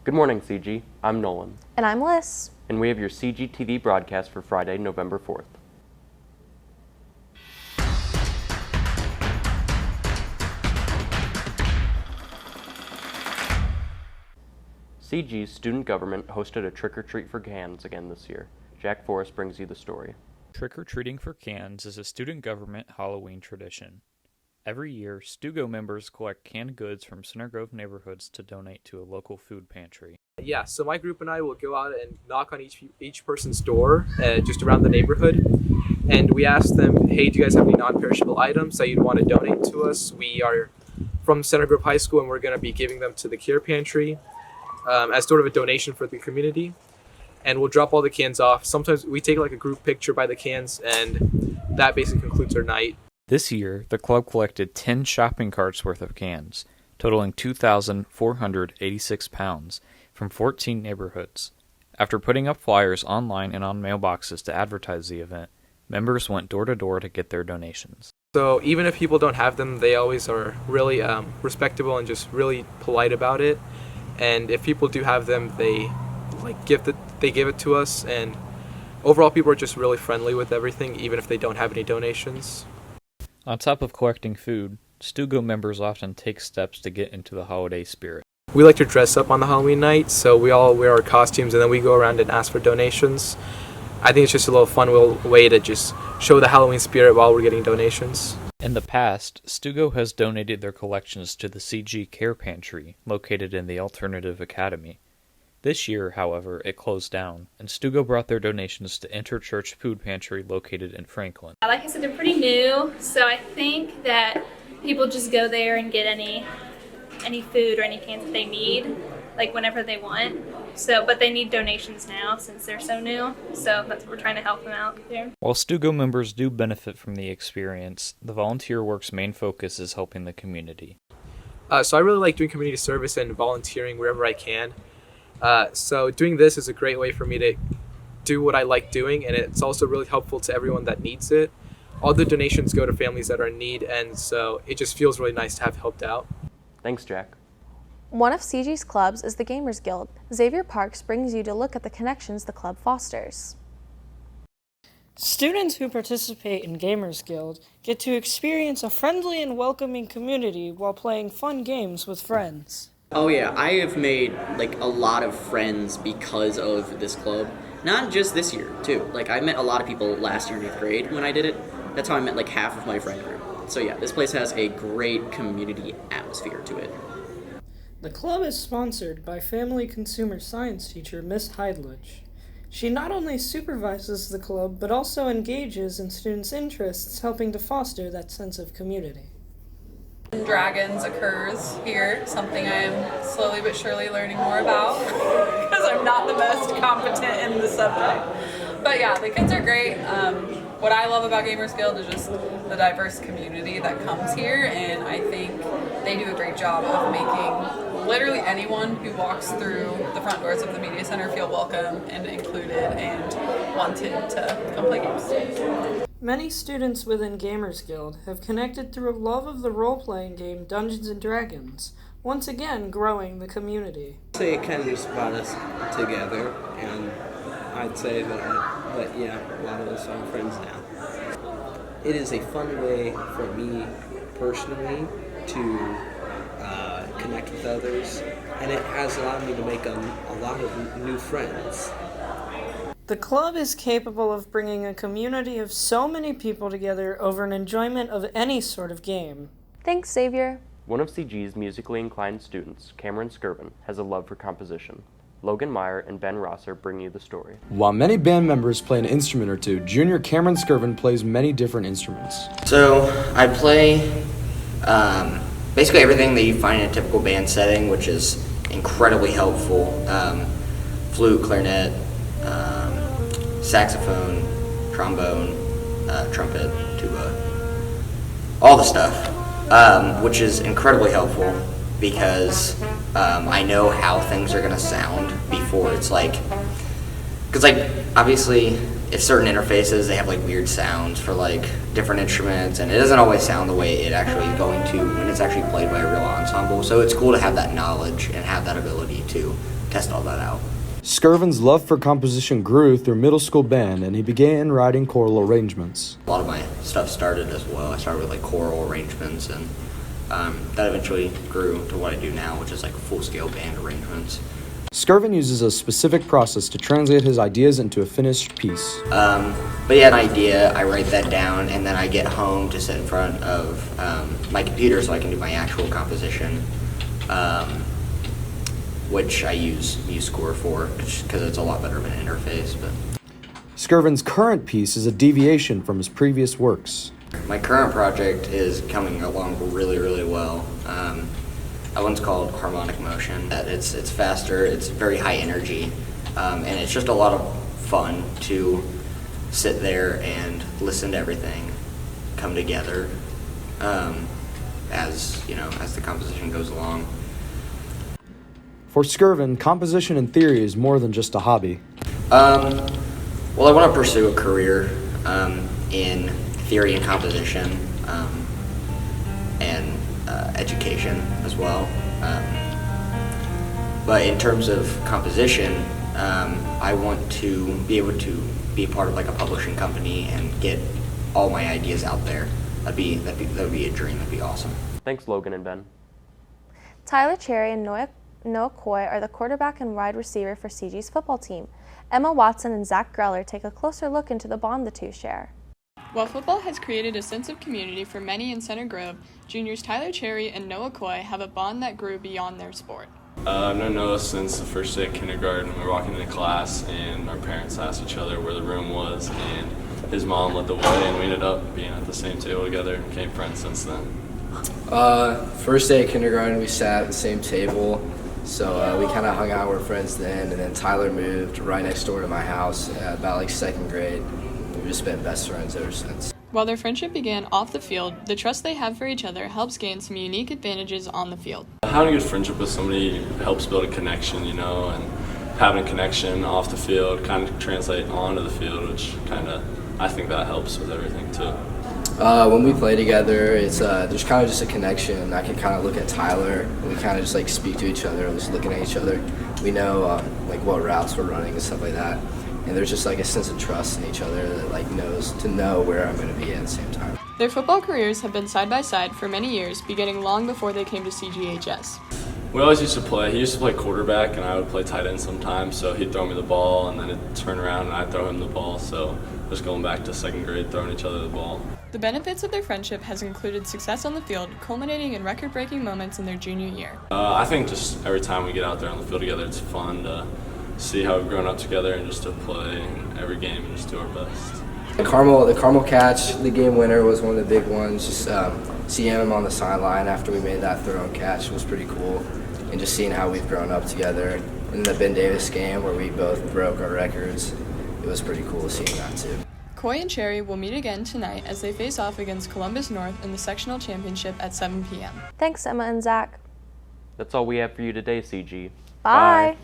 Good morning, CG. I'm Nolan. And I'm Liz. And we have your CGTV broadcast for Friday, November 4th. CG's student government hosted a trick-or-treat for cans again this year. Jack Forrest brings you the story. Trick-or-treating for cans is a student government Halloween tradition. Every year, Stugo members collect canned goods from Center Grove neighborhoods to donate to a local food pantry. Yeah, so my group and I will go out and knock on each person's door just around the neighborhood, and we ask them, hey, do you guys have any non-perishable items that you'd want to donate to us? We are from Center Grove High School, and we're going to be giving them to the Care Pantry as sort of a donation for the community, and we'll drop all the cans off. Sometimes we take like a group picture by the cans, and that basically concludes our night. This year, the club collected 10 shopping carts worth of cans, totaling 2,486 pounds, from 14 neighborhoods. After putting up flyers online and on mailboxes to advertise the event, members went door to door to get their donations. So even if people don't have them, they always are really respectable and just really polite about it. And if people do have them, they give it to us. And overall, people are just really friendly with everything, even if they don't have any donations. On top of collecting food, Stugo members often take steps to get into the holiday spirit. We like to dress up on the Halloween night, so we all wear our costumes and then we go around and ask for donations. I think it's just a little fun way to just show the Halloween spirit while we're getting donations. In the past, Stugo has donated their collections to the CG Care Pantry, located in the Alternative Academy. This year, however, it closed down, and Stugo brought their donations to Interchurch Food Pantry located in Franklin. Like I said, they're pretty new, so I think that people just go there and get any food or any cans that they need, like whenever they want. But they need donations now since they're so new, so that's what we're trying to help them out there. While Stugo members do benefit from the experience, the volunteer work's main focus is helping the community. So I really like doing community service and volunteering wherever I can. So doing this is a great way for me to do what I like doing, and it's also really helpful to everyone that needs it. All the donations go to families that are in need, and so it just feels really nice to have helped out. Thanks, Jack. One of CG's clubs is the Gamers Guild. Xavier Parks brings you to look at the connections the club fosters. Students who participate in Gamers Guild get to experience a friendly and welcoming community while playing fun games with friends. Oh yeah, I have made a lot of friends because of this club. Not just this year, too. I met a lot of people last year in 8th grade when I did it. That's how I met half of my friend group. So yeah, this place has a great community atmosphere to it. The club is sponsored by family consumer science teacher Miss Heidlich. She not only supervises the club, but also engages in students' interests, helping to foster that sense of community. Dragons occurs here, something I am slowly but surely learning more about because I'm not the most competent in the subject. But yeah, the kids are great. What I love about Gamers Guild is just the diverse community that comes here, and I think they do a great job of making literally anyone who walks through the front doors of the media center feel welcome and included and wanted to come play games. Many students within Gamers Guild have connected through a love of the role-playing game Dungeons & Dragons, once again growing the community. I'd say it kind of just brought us together, and I'd say that yeah, a lot of us are friends now. It is a fun way for me personally to connect with others, and it has allowed me to make a lot of new friends. The club is capable of bringing a community of so many people together over an enjoyment of any sort of game. Thanks, Xavier. One of CG's musically inclined students, Cameron Skirvin, has a love for composition. Logan Meyer and Ben Rosser bring you the story. While many band members play an instrument or two, junior Cameron Skirvin plays many different instruments. So I play basically everything that you find in a typical band setting, which is incredibly helpful. Flute, clarinet, saxophone, trombone, trumpet, tuba, all the stuff, which is incredibly helpful because I know how things are going to sound before it's because obviously if certain interfaces, they have weird sounds for different instruments, and it doesn't always sound the way it actually is going to when it's actually played by a real ensemble. So it's cool to have that knowledge and have that ability to test all that out. Skirvin's love for composition grew through middle school band, and he began writing choral arrangements. A lot of my stuff started as well. I started with like choral arrangements, and that eventually grew to what I do now, which is like full-scale band arrangements. Skirvin uses a specific process to translate his ideas into a finished piece. But yeah, an idea, I write that down, and then I get home to sit in front of my computer so I can do my actual composition, which I use MuseScore for, because it's a lot better of an interface. But Skirvin's current piece is a deviation from his previous works. my current project is coming along really, really well. That one's called Harmonic Motion. It's faster, it's very high energy, and it's just a lot of fun to sit there and listen to everything come together as the composition goes along. For Skirvin, composition in theory is more than just a hobby. Well, I want to pursue a career in theory and composition and education as well. But in terms of composition, I want to be able to be a part of like a publishing company and get all my ideas out there. That would be a dream. That'd be awesome. Thanks, Logan and Ben. Tyler Cherry and Noah Coy are the quarterback and wide receiver for CG's football team. Emma Watson and Zach Greller take a closer look into the bond the two share. While football has created a sense of community for many in Center Grove, juniors Tyler Cherry and Noah Coy have a bond that grew beyond their sport. I've known Noah since the first day of kindergarten. We were walking into class and our parents asked each other where the room was, and his mom led the way, and we ended up being at the same table together and became friends since then. First day of kindergarten, we sat at the same table, so we kind of hung out with friends then, and then Tyler moved right next door to my house about like second grade. We've just been best friends ever since. While their friendship began off the field, the trust they have for each other helps gain some unique advantages on the field. Having a good friendship with somebody helps build a connection, and having a connection off the field kind of translate onto the field, which I think that helps with everything too. When we play together, it's there's kind of just a connection. I can kind of look at Tyler, and we kind of just like speak to each other, just looking at each other. We know like what routes we're running and stuff like that. And there's just like a sense of trust in each other that like knows to know where I'm going to be at the same time. Their football careers have been side by side for many years, beginning long before they came to CGHS. We always used to play. He used to play quarterback, and I would play tight end sometimes. So he'd throw me the ball, and then it'd turn around, and I'd throw him the ball. So just going back to second grade, throwing each other the ball. The benefits of their friendship has included success on the field, culminating in record-breaking moments in their junior year. I think just every time we get out there on the field together, it's fun to see how we've grown up together and just to play in every game and just do our best. The Carmel catch, the game winner, was one of the big ones. Just seeing him on the sideline after we made that throw and catch was pretty cool. And just seeing how we've grown up together. In the Ben Davis game where we both broke our records, it was pretty cool seeing that too. Coy and Cherry will meet again tonight as they face off against Columbus North in the sectional championship at 7 p.m. Thanks, Emma and Zach. That's all we have for you today, CG. Bye.